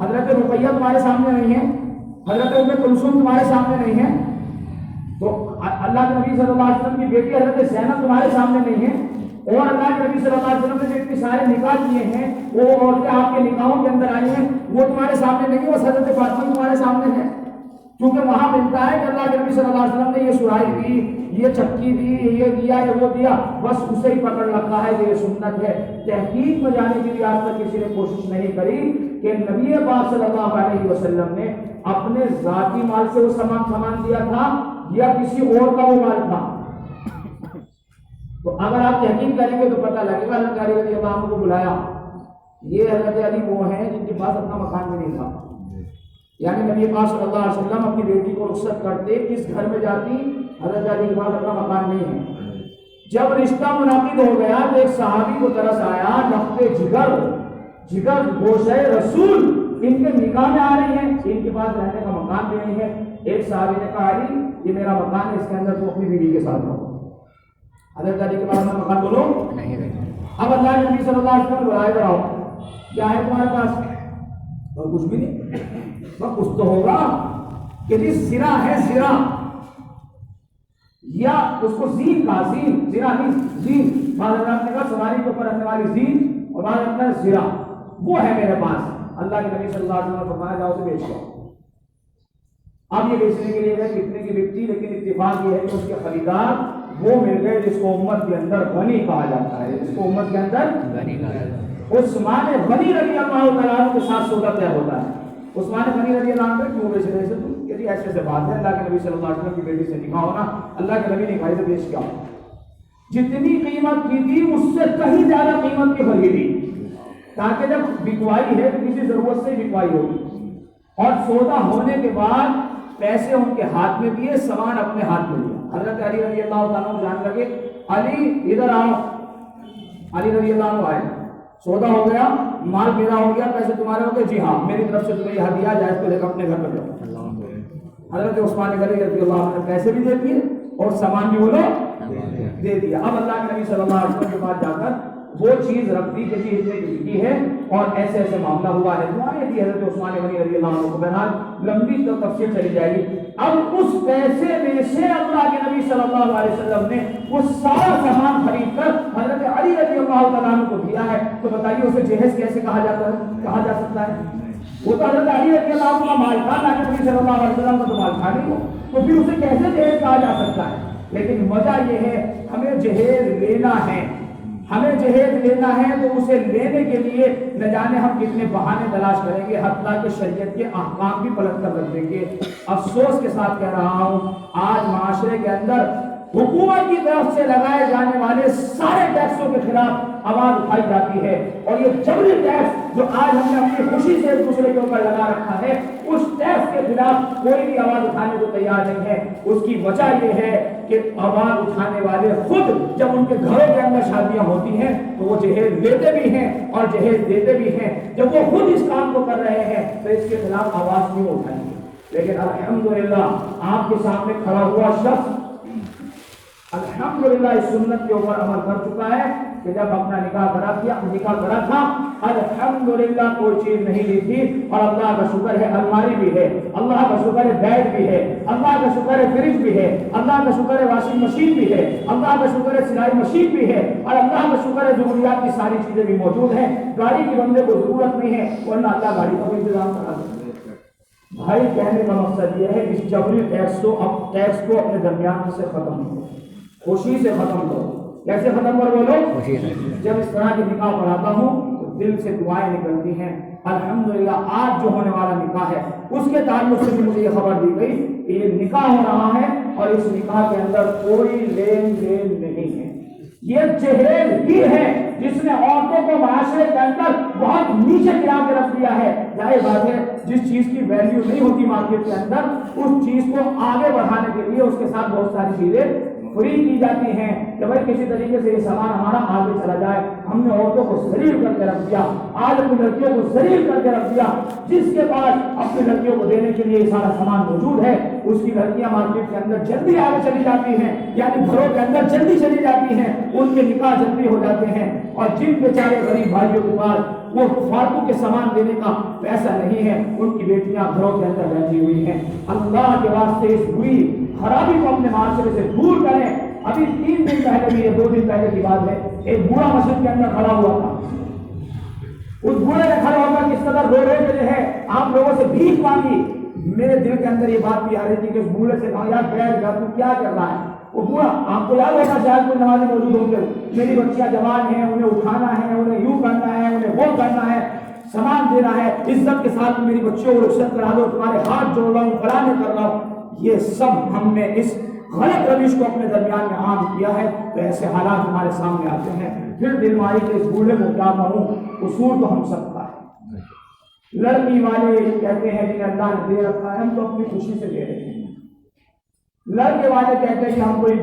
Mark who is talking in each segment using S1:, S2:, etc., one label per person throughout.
S1: حضرت رقیہ تمہارے سامنے نہیں ہے، حضرت ام کلثوم تمہارے سامنے نہیں ہے، تو اللہ کے نبی صلی اللہ علیہ وسلم کی بیٹی حضرت زینب تمہارے سامنے نہیں ہے، اور اللہ کے نبی صلی اللہ علیہ وسلم نے جو اتنے سارے نکاح کیے ہیں وہ عورتیں آپ کے نکاحوں کے اندر آئی ہیں وہ تمہارے سامنے نہیں ہے، وہ حضرت فاطمہ تمہارے سامنے ہے، کیونکہ وہاں ملتا ہے کہ اللہ کے نبی صلی اللہ علیہ وسلم نے یہ سرائی دی، یہ چکی دی، یہ دیا، یہ وہ دیا، بس اسے ہی پکڑ رکھا ہے کہ یہ سنت ہے۔ تحقیق میں جانے کے لیے آج تک کسی نے کوشش نہیں کری کہ نبی پاک صلی اللہ علیہ وسلم نے اپنے ذاتی مال سے وہ سامان دیا تھا یا کسی اور کا وہ مال تھا۔ تو اگر آپ تحقیق کریں گے تو پتہ لگے گا حضرت علی رضی اللہ عنہ کو بلایا، یہ حضرت علی وہ ہیں جن کے پاس اپنا مکان بھی نہیں تھا، یعنی نبی پاک صلی اللہ علیہ وسلم اپنی بیٹی کو رخصت کرتے کس گھر میں جاتی، حضرت علی کے پاس اپنا مکان نہیں ہے۔ جب رشتہ منعقد ہو گیا تو ایک صحابی کو ترس آیا، لخت جگر گوشہ رسول ان کے نکاح میں آ رہی ہیں، ان کے پاس رہنے کا مکان بھی نہیں ہے۔ ایک صحابی نے کہا علی یہ میرا مکان ہے، اس کے اندر تو اپنی بیوی کے ساتھ رہو۔ حضرت علی کے پاس اپنا مکان بولو اب اللہ کے نبی صلی اللہ علیہ وسلم بلائے کراؤ، کیا ہے تمہارے پاس؟ اور کچھ بھی نہیں، بس کچھ تو ہوگا کہ جی زنا ہے، زنا یا اس کو زین کہا، زنا نہیں زین، بعض حضرات نے کہا سواری کے اوپر رکھنے والی زین، اور بعض حضرات نے زنا، وہ ہے میرے پاس۔ اللہ کے نبی صلی اللہ علیہ وسلم نے فرمایا جاؤ اسے بیچ دو۔ اب یہ بیچنے کے لیے کتنے کی بکتی، لیکن اتفاق یہ ہے کہ اس کے خریدار وہ مل گئے جس کو امت کے اندر غنی کہا جاتا ہے، جس کو امت کے اندر غنی کہا جاتا ہے۔ عثمان غنی رضی اللہ تعالیٰ کے ساتھ سودا طے ہوتا ہے۔ عثمان غنی رضی اللہ عنہ کیوں بیچ رہے تھے؟ کہ جی ایسے بات ہے، اللہ کے نبی صلی اللہ علیہ وسلم کی بیٹی سے نکاح ہونا، اللہ کے نبی نے کہا اسے بیچ کیا، جتنی قیمت کی تھی اس سے کہیں زیادہ قیمت کی خریدی، تاکہ جب بکوائی ہے تو کسی ضرورت سے بکوائی ہوگی، اور سودا ہونے کے بعد پیسے ان کے ہاتھ میں دیے، سامان اپنے ہاتھ میں لیا۔ حضرت علی رضی اللہ تعالیٰ جان لگے علی ادھر آؤ، علی رضی اللہ عنہ آئے، سودا ہو گیا، مال میرا ہو گیا، پیسے تمہارے ہو گئے، جی ہاں میری طرف سے تمہیں یہ ہدیہ جائز کو لے کر اپنے گھر میں جاؤ۔ حضرت عثمان غنی رضی اللہ عنہ نے پیسے بھی دے دیے اور سامان بھی بولو دے دیا۔ اب اللہ کے نبی صلی اللہ علیہ وسلم کے پاس جا کر وہ چیز رکھ دی کہ جی اتنے کی بکی ہے اور ایسے ایسے معاملہ ہوا ہے، دعائیں دی حضرت عثمان غنی رضی اللہ عنہ کو۔ بہرحال لمبی تو تفصیل چلی جائے گی۔ اب اس پیسے میں سے اللہ کے نبی صلی اللہ علیہ وسلم نے وہ سارا سامان خرید کر حضرت علی رضی اللہ تعالیٰ عنہ کو دیا ہے، تو بتائیے اسے جہیز کیسے کہا جاتا ہے، کہا جا سکتا ہے؟ وہ تو حضرت علی رضی اللہ عنہ کا مال تھا، اللہ کے نبی صلی اللہ علیہ وسلم کا تو مال تھا نہیں، تو پھر اسے کیسے جہیز کہا جا سکتا ہے؟ لیکن وجہ یہ ہے ہمیں جہیز لینا ہے، ہمیں جہیز لینا ہے تو اسے لینے کے لیے نہ جانے ہم کتنے بہانے تلاش کریں گے، حتیٰ کہ شریعت کے احکام بھی پلٹ کر رکھ دیں گے۔ افسوس کے ساتھ کہہ رہا ہوں آج معاشرے کے اندر حکومت کی طرف سے لگائے جانے والے سارے ٹیکسوں کے خلاف آواز اٹھائی جاتی ہے، اور یہ جبری ٹیکس جو آج ہم نے اپنی خوشی سے ایک دوسرے کے اوپر لگا رکھا ہے، اس ٹیکس کے خلاف کوئی بھی آواز اٹھانے کو تیار نہیں ہے۔ اس کی وجہ یہ ہے کہ آواز اٹھانے والے خود جب ان کے گھروں کے اندر شادیاں ہوتی ہیں تو وہ جہیز لیتے بھی ہیں اور جہیز دیتے بھی ہیں، جب وہ خود اس کام کو کر رہے ہیں تو اس کے خلاف آواز نہیں اٹھائیں گے۔ لیکن الحمدللہ آپ کے سامنے کھڑا ہوا شخص الحمدللہ اس سنت کے اوپر عمل کر چکا ہے کہ جب اپنا نکاح کرا تھا الحمدللہ کوئی چیز نہیں لی تھی، اور اللہ کا شکر ہے الماری بھی ہے، اللہ کا شکر ہے بیڈ بھی ہے، اللہ کا شکر ہے فریج بھی ہے، اللہ کا شکر ہے واشنگ مشین بھی ہے، اللہ کا شکر ہے سلائی مشین بھی ہے، اور اللہ کا شکر ہے ضروریات کی ساری چیزیں بھی موجود ہیں۔ گاڑی کی بندے کو ضرورت نہیں ہے ورنہ اللہ گاڑی کا بھی انتظام کرا سکتے۔ بھائی کہنے کا مقصد یہ ہے اس جبری ٹیکس کو اپنے درمیان سے ختم کرو، خوشی سے ختم کرو۔ کیسے ختم کرو بولو؟ جب اس طرح کے نکاح پڑھاتا ہوں تو دل سے دعائیں نکلتی ہیں۔ الحمدللہ آج جو ہونے والا نکاح ہے اس کے تعلق سے بھی مجھے یہ خبر دی گئی کہ یہ نکاح ہو رہا ہے اور اس نکاح کے اندر کوئی لین دین نہیں ہے، یہ جہیز ہی ہے جس نے عورتوں کو معاشرے کے اندر بہت نیچے گرا کے رکھ دیا ہے۔ ظاہر بات ہے جس چیز کی ویلیو نہیں ہوتی مارکیٹ کے اندر اس چیز کو آگے بڑھانے کے لیے اس کے ساتھ بہت ساری چیزیں فری کی جاتی ہیں کہ بھائی کسی طریقے سے یہ سامان ہمارا آگے چلا جائے۔ ہم نے عورتوں کو ذلیل کر کے رکھ دیا، آج اپنی لڑکیوں کو ذلیل کر کے رکھ دیا۔ جس کے پاس اپنی لڑکیوں کو دینے کے لیے یہ سارا سامان موجود ہے اس کی لڑکیاں مارکیٹ کے اندر جلدی آگے چلی جاتی ہیں، یعنی گھروں کے اندر جلدی چلی جاتی ہیں، ان کے نکاح جلدی ہو جاتے ہیں، اور جن بیچارے غریب بھائیوں کے پاس وہ فالتو کے سامان دینے کا پیسہ نہیں ہے، ان کی بیٹیاں گھروں کے اندر بیٹھی ہوئی ہیں۔ اللہ کے واسطے اس بری خرابی کو اپنے معاشرے سے دور کریں۔ ابھی 3 دن پہلے بھی، 2 دن پہلے کی بات ہے، ایک بوڑھا مسجد کے اندر کھڑا ہوا تھا۔ اس بوڑھے نے کھڑا ہو کر کس قدر رو رہے جو ہے آپ لوگوں سے بھیک مانگی۔ میرے دل کے اندر یہ بات بھی آ رہی تھی کہ اس بوڑھے سے کہا یار بیٹھ جا، تو کیا کر رہا ہے؟ وہ بوڑھا، آپ کو یاد ہوگا شاید کوئی نمازی موجود ہوں گے، میری بچیاں جوان ہیں، انہیں اٹھانا ہے، انہیں یوں کرنا ہے، انہیں وہ کرنا ہے، سامان دینا ہے، عزت کے ساتھ میری بچیوں کو رخصت کرا دو، تمہارے ہاتھ جوڑ رہا ہوں، فلاں کر رہا ہوں۔ یہ سب ہم نے اس غلط روش کو اپنے درمیان میں عام کیا ہے، تو ایسے حالات ہمارے سامنے آتے ہیں۔ پھر دل ماری کہ اس بوڑھے کو کیا کہوں، قصور تو ہم سب کا ہے۔ لڑکی والے کہتے ہیں جنہیں اللہ نے دے رکھا ہے، ہم تو اپنی خوشی سے دے رہے ہیں۔ لڑکے والے کہتے ہیں کہ ہم کوئی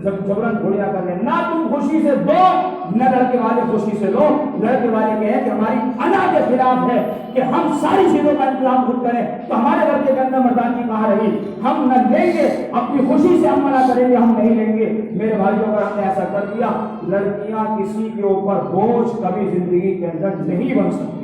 S1: جبرن تھوڑی نہ کر لیں، نہ تم خوشی سے دو نہ لڑکے والے خوشی سے لو۔ لڑکے والے کہیں کہ ہماری انا کے خلاف ہے کہ ہم ساری چیزوں کا انتظام خود کریں، تو ہمارے لڑکے کے اندر مردانگی کہاں رہی؟ ہم نہ لیں گے، اپنی خوشی سے ہم منع کریں گے، ہم نہیں لیں گے۔ میرے بھائیوں، اگر ہم نے ایسا کر دیا، لڑکیاں کسی کے اوپر بوجھ کبھی زندگی کے اندر نہیں بن سکتی۔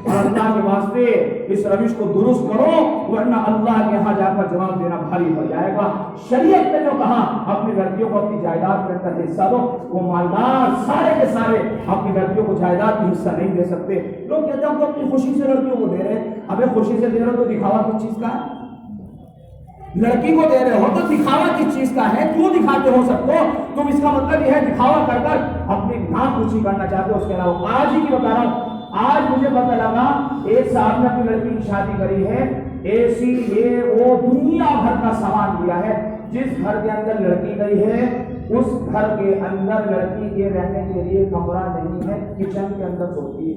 S1: اور اللہ کے واسطے اس روش کو درست کرو، ورنہ اللہ کے یہاں جا کر جواب دینا بھاری پڑ جائے گا۔ شریعت نے جو کہا اپنی لڑکیوں کو اپنی جائیداد کے اندر حصہ دو، وہ مالدار سارے کے سارے اپنی لڑکیوں کو جائیداد میں حصہ نہیں دے سکتے۔ لوگ کہتے ہیں ہم تو اپنی خوشی سے لڑکیوں کو دے رہے ہیں۔ ابے خوشی سے دے رہے ہو تو دکھاوا کس چیز کا ہے؟ لڑکی کو دے رہے ہو تو دکھاوا کس چیز کا ہے؟ کیوں دکھاتے ہو سب کو؟ تم اس کا مطلب یہ ہے دکھاوا کر کر اپنی نام اونچی کرنا چاہتے ہو۔ اس کے علاوہ آج ہی کی بتا رہا ہوں، آج مجھے پتہ لگا ایک صاحب نے اپنی لڑکی کی شادی کری ہے، اے سی یہ وہ دنیا بھر کا سامان دیا ہے۔ جس گھر کے اندر لڑکی گئی ہے اس گھر کے اندر لڑکی کے رہنے کے لیے کمرہ نہیں ہے، کچن کے اندر سوتی ہے۔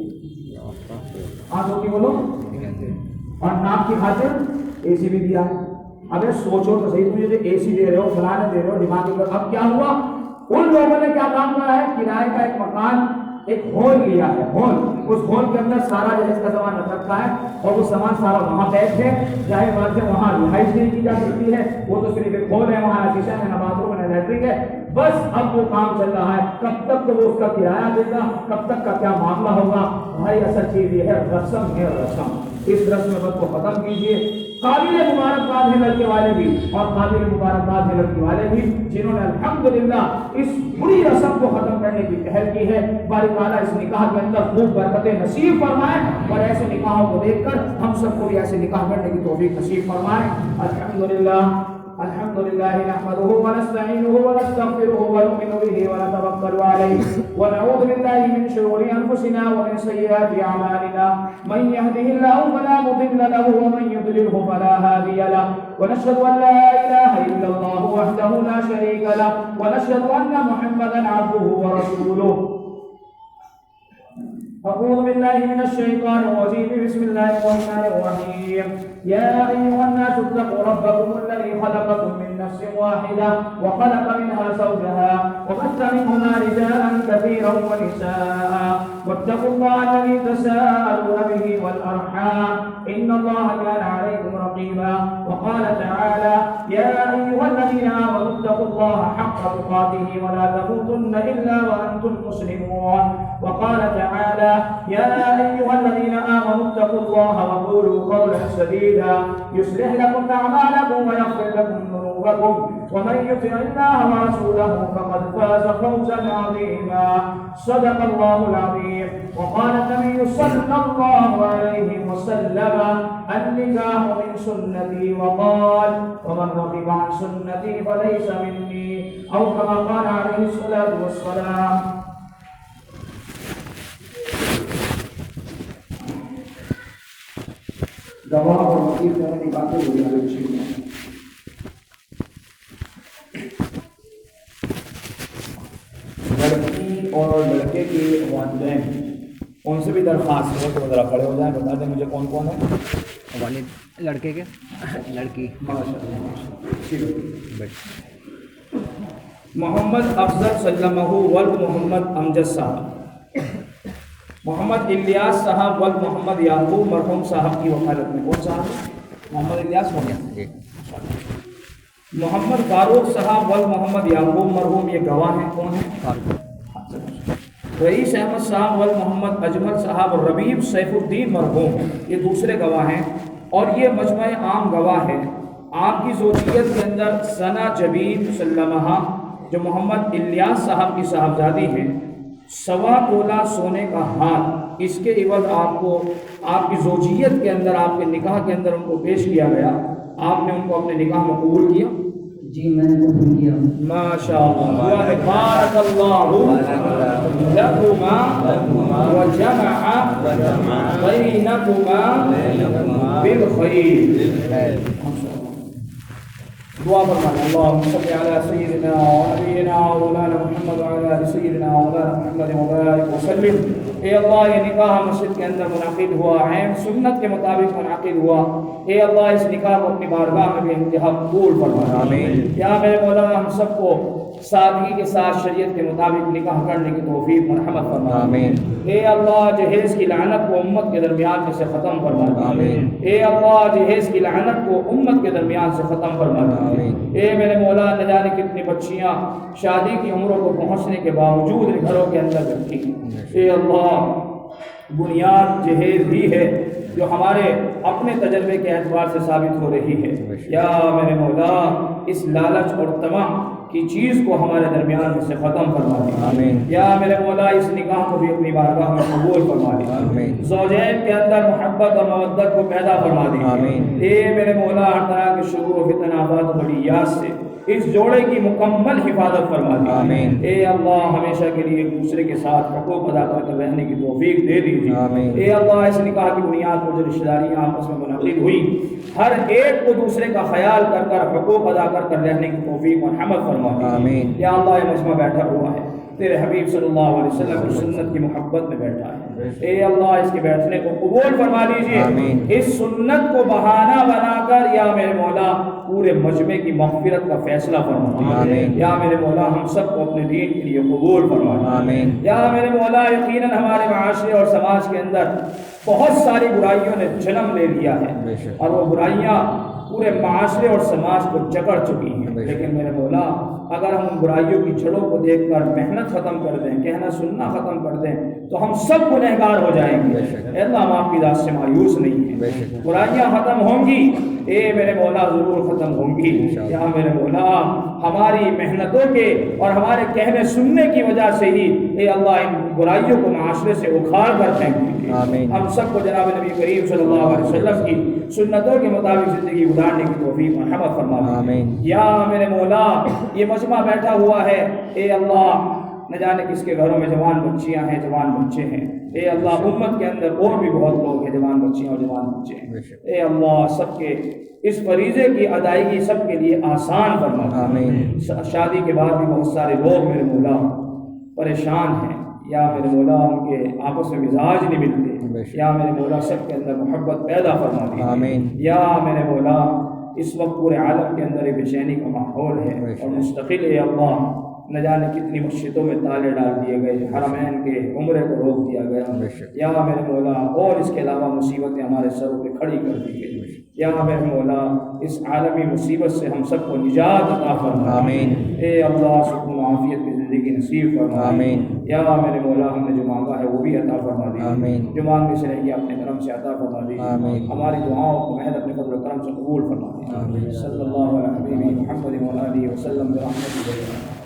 S1: ہاں سوتی بولو، اور ناک کی خاطر اے سی بھی دیا ہے۔ ابے سوچو تو صحیح، تم مجھے اے سی دے رہے ہو، فلانے دے رہے ہو، دماغ کے، اب کیا ہوا؟ ان لوگوں نے کیا کام کرا ہے؟ کرائے کا ایک مکان، ایک ہال لیا ہے، ہال، اس ہال کے اندر سارا جہیز کا سامان رکھ رکھا ہے، اور وہ سامان سارا وہاں پیک ہے۔ ظاہر بات ہے وہاں رہائش نہیں کی جا سکتی ہے، وہ تو صرف ایک ہال ہے، وہاں نہ کچن ہے، نہ باتھ روم ہے، نہ لیٹرنگ ہے۔ بس اب وہ کام چل رہا ہے، کب تک تو وہ اس کا کرایہ دے گا، کب تک کا کیا معاملہ ہوگا۔ بھائی اصل چیز یہ ہے رسم ہے، رسم، اس رسم کو ختم کیجیے۔ قابل مبارکباد ہے لڑکے والے بھی، اور قابل مبارکباد ہے لڑکی والے بھی جنہوں نے الحمدللہ اس بری رسم کو ختم کرنے کی پہل کی ہے۔ باری تعالیٰ اس نکاح کے اندر خوب برکتیں نصیب فرمائے، اور ایسے نکاحوں کو دیکھ کر ہم سب کو بھی ایسے نکاح کرنے کی توفیق نصیب فرمائے۔ الحمدللہ الحمدللہ نحمده ونستعینه ونستغفره ونؤمن به ونتوکل علیہ ونعوذ باللہ من شرور انفسنا ومن سیئات اعمالنا من يهده الله فلا مضل له ومن يضلله فلا هادي له ونشهد ان لا اله الا الله وحده لا شريك له ونشهد ان محمدا عبده ورسوله۔ أعوذ بالله من الشيطان الرجيم، بسم الله الرحمن الرحيم۔ يا أيها الناس اتقوا ربكم الذي خلقكم من نفس واحدة وخلق منها زوجها وبث منهما رجالا كثيرا ونساء واتقوا الله الذي تساءلون به والأرحام إن الله كان عليكم رقيبا۔ وقال تعالى يا أيها الذين آمنوا اتقوا الله حق تقاته ولا تموتن إلا وأنتم مسلمون۔ وقال تعالى يا أيها الذين آمنوا اتقوا الله وقولوا قولا سديدا يصلح لكم أعمالكم ويغفر لكم ذنوبكم ومن يطع الله ورسوله فقد فاز فوزا عظيما۔ صدق الله العظيم۔ وقال النبي صلى الله عليه وسلم النكاح من سنتي وقال ومن رغب عن سنتي فليس مني، أو كما قال عليه الصلاة والسلام۔ گواہ اور وکیل کہنے کی باتیں ہوئی ہیں اچھی ہیں۔ لڑکی اور لڑکے کے والدین، ان سے بھی درخواست ہے کہ وہ ذرا کھڑے ہو جائیں، بتا دیں مجھے کون کون ہے
S2: والد لڑکے کے، لڑکی
S1: محمد افضل سلمہ ولد محمد امجد صاحب، محمد الیاس صاحب ولد محمد یعقوب مرحوم صاحب کی وکالت میں۔ کون صاحب؟ محمد الیاس ہو گیا۔ محمد فاروق صاحب ولد محمد یعقوب مرحوم، یہ گواہ ہیں، کون ہیں؟ رئیس احمد صاحب وال محمد اجمل صاحب اور ربیب سیف الدین مرحوم یہ دوسرے گواہ ہیں، اور یہ مجمع عام گواہ ہے۔ آپ کی زوجیت کے اندر ثنا جبین مسلمہ جو محمد الیاس صاحب کی صاحبزادی ہیں، 1.25 تولہ سونے کا ہار، اس کے عوض آپ کو آپ کی زوجیت کے اندر، آپ کے نکاح کے اندر ان کو پیش کیا گیا۔ آپ نے ان کو اپنے نکاح میں قبول کیا؟
S2: جی میں نے قبول کیا۔
S1: ماشاء اللہ، بارک اللہ لکما وجمع بینکما بالخیر۔ دعا فرمائیں، اللہم صل علی سیدنا ونبینا مولانا محمد وعلی آل سیدنا مولانا محمد وبارک وسلم۔ اے اللہ یہ نکاح مسجد کے اندر منعقد ہوا، عین سنت کے مطابق منعقد ہوا، اے اللہ اس نکاح کو اپنی بارگاہ میں بے انتہا قبول فرما۔ آمین۔ یا میرے مولا ہم سب کو سادگی کے ساتھ شریعت کے مطابق نکاح کرنے کی توفیق مرحمت فرما۔ آمین۔ اے اللہ جہیز کی لعنت کو امت کے درمیان میں سے ختم فرما۔ آمین۔ اے اللہ جہیز کی لعنت کو امت کے درمیان سے ختم فرما۔ آمین۔ اے میرے مولا نہ جانے کتنی بچیاں شادی کی عمروں کو پہنچنے کے باوجود گھروں کے اندر بیٹھی ہیں۔ اے اللہ بنیاد جہیز ہی ہے جو ہمارے اپنے تجربے کے اعتبار سے ثابت ہو رہی ہے۔ یا میرے مولا اس لالچ اور طمع کی چیز کو ہمارے درمیان میں سے ختم فرما دی۔ آمین۔ یا میرے مولا اس نکاح کو بھی اپنی بارگاہ میں قبول فرما دی۔ آمین۔ زوجین کے اندر محبت اور مودت کو پیدا فرما دی۔ آمین۔ اے میرے مولا ہر طرح کے شرور و فتن آفات و بلیات سے اس جوڑے کی مکمل حفاظت فرما دی۔ آمین۔ اے اللہ ہمیشہ کے لیے ایک دوسرے کے ساتھ حقوق ادا کر کے رہنے کی توفیق دے دیجیے۔ آمین۔ اے اللہ اس نکاح کی بنیاد پر جو رشتہ داریاں آپس میں منعقد ہوئی، ہر ایک کو دوسرے کا خیال کر کر حقوق ادا کر کر رہنے کی توفیق مرحمت فرما دی۔ آمین۔ یا اللہ یہ مجمع بیٹھا ہوا ہے تیرے حبیب صلی اللہ علیہ وسلم کی سنت کی محبت میں بیٹھا ہے، اے اللہ اس کے بیٹھنے کو قبول فرما لیجیے۔ اس سنت کو بہانہ بنا کر یا میرے مولا پورے مجمع کی مغفرت کا فیصلہ فرما دیجیے۔ یا میرے مولا ہم سب کو اپنے دین کے لیے قبول فرما دیجیے۔ یا میرے مولا یقیناً ہمارے معاشرے اور سماج کے اندر بہت ساری برائیوں نے جنم لے لیا ہے، اور وہ برائیاں پورے معاشرے اور سماج کو جکڑ چکی ہیں، لیکن میرے مولا اگر ہم ان برائیوں کی جڑوں کو دیکھ کر محنت ختم کر دیں، کہنا سننا ختم کر دیں، تو ہم سب گنہگار ہو جائیں گے۔ اے اللہ ہم آپ کی ذات سے مایوس نہیں ہیں، برائیاں ختم ہوں گی، اے میرے مولا ضرور ختم ہوں گی۔ یا میرے مولا ہماری محنتوں کے اور ہمارے کہنے سننے کی وجہ سے ہی اے اللہ ان برائیوں کو معاشرے سے اکھاڑ کر پھینک دیجیے۔ ہم سب کو جناب نبی کریم صلی اللہ علیہ وسلم کی سنتوں کے مطابق زندگی گزارنے کی توفیق مرحمت فرما۔ یا میرے مولا یہ مجمع بیٹھا ہوا ہے، اے اللہ نہ جانے کس کے گھروں میں جوان بچیاں ہیں، جوان بچے ہیں، اے اللہ امت کے اندر اور بھی بہت لوگ ہیں جوان بچیاں اور جوان بچے ہیں، اے اللہ سب کے اس فریضے کی ادائیگی سب کے لیے آسان فرما۔ شادی کے بعد بھی بہت سارے لوگ میرے مولا پریشان ہیں، یا میرے مولا ان کے آپس میں مزاج نہیں ملتے، یا میرے مولا سب کے اندر محبت پیدا فرما دی۔ یا میرے مولا اس وقت پورے عالم کے اندر ایک بے چینی کا ماحول ہے اور مستقل ہے، اللہ نہ جانے کتنی مسجدوں میں تالے ڈال دیے گئے، حرمین کے عمرے کو روک دیا گیا، یا میرے مولا اور اس کے علاوہ مصیبتیں ہمارے سروں پہ کھڑی کر دی گئی، یا میرے مولا اس عالمی مصیبت سے ہم سب کو نجات عطا فرما۔ اے اللہ سکون و عافیت کی زندگی نصیب فرما۔ یا میرے مولا ہم نے جو مانگا ہے وہ بھی عطا فرما دی، جو مانگنے سے رہی اپنے کرم سے عطا فرما دی، ہماری دعاؤں کو محض اپنے فضل و کرم سے قبول فرما دی۔ صلی اللہ علیہ محمد و آلہ وسلم برحمتہ۔